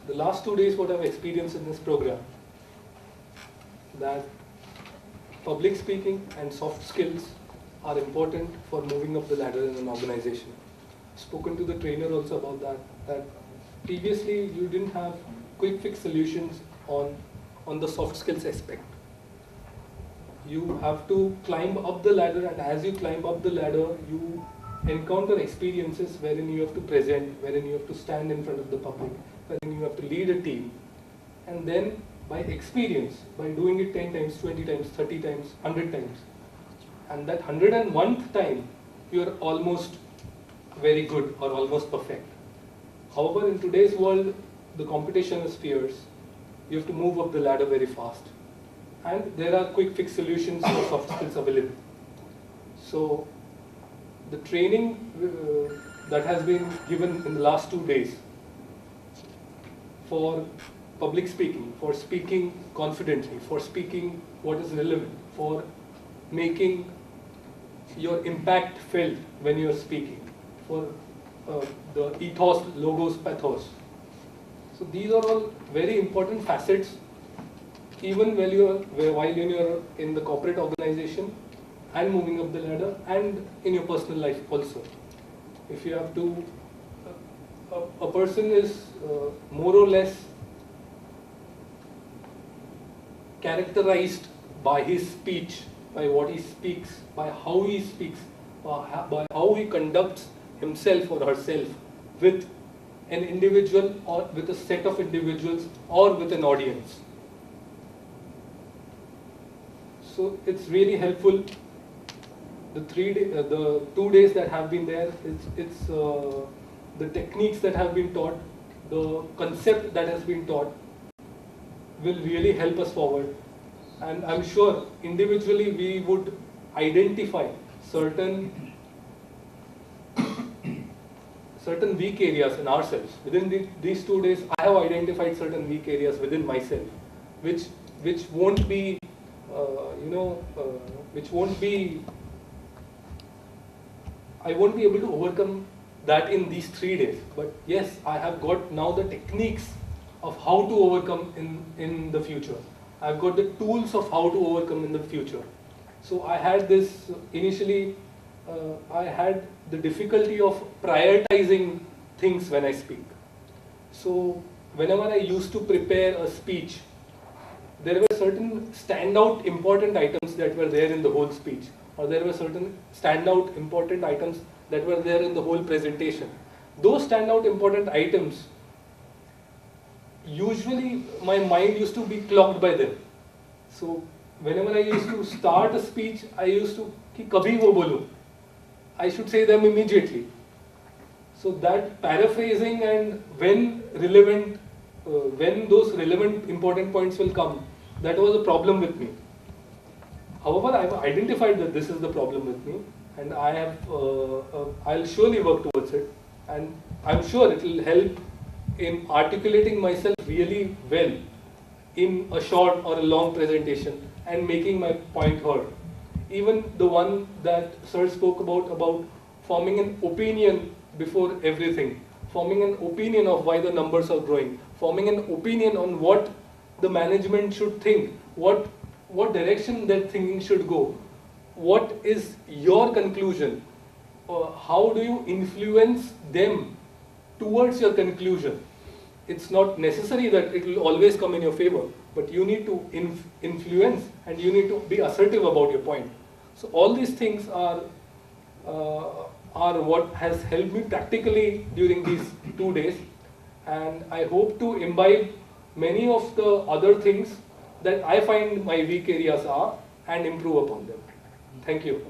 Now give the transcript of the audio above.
the last 2 days what I've experienced in this program, that public speaking and soft skills are important for moving up the ladder in an organization. Spoken to the trainer also about that previously you didn't have quick fix solutions on the soft skills aspect. You have to climb up the ladder, and as you climb up the ladder, you encounter experiences wherein you have to present, wherein you have to stand in front of the public, wherein you have to lead a team. And then by experience, by doing it 10 times, 20 times, 30 times, 100 times, and that 101th time, you are almost very good or almost perfect. However, in today's world, the competition is fierce. You have to move up the ladder very fast. And there are quick fix solutions for soft skills available. So the training that has been given in the last 2 days for public speaking, for speaking confidently, for speaking what is relevant, for making your impact felt when you are speaking, for the ethos, logos, pathos. So these are all very important facets, even while you're in the corporate organization and moving up the ladder, and in your personal life also. If you have to, a person is more or less characterized by his speech, by what he speaks, by how he speaks, by how he conducts himself or herself with an individual or with a set of individuals or with an audience. So it's really helpful. The 2 days that have been there, it's the techniques that have been taught, the concept that has been taught will really help us forward. And I'm sure individually we would identify certain weak areas in ourselves. Within these 2 days, I have identified certain weak areas within myself, which won't be, I won't be able to overcome that in these 3 days. But yes, I have got now the techniques of how to overcome in the future. I've got the tools of how to overcome in the future. So I had this, initially, I had the difficulty of prioritizing things when I speak. So whenever I used to prepare a speech, there were certain standout important items that were there in the whole speech, or there were certain standout important items that were there in the whole presentation. Those standout important items, usually my mind used to be clogged by them. So whenever I used to start a speech, I used to, ki kabhi wo bolu, I should say them immediately. So that paraphrasing and when relevant, when those relevant important points will come, that was a problem with me. However, I have identified that this is the problem with me, and I'll surely work towards it, and I'm sure it will help in articulating myself really well in a short or a long presentation and making my point heard. Even the one that Sir spoke about forming an opinion before everything, forming an opinion of why the numbers are growing, forming an opinion on what the management should think, what direction that thinking should go, what is your conclusion, how do you influence them towards your conclusion. It's not necessary that it will always come in your favor, but you need to influence and you need to be assertive about your point. So all these things are what has helped me practically during these 2 days, and I hope to imbibe many of the other things that I find my weak areas are and improve upon them. Thank you.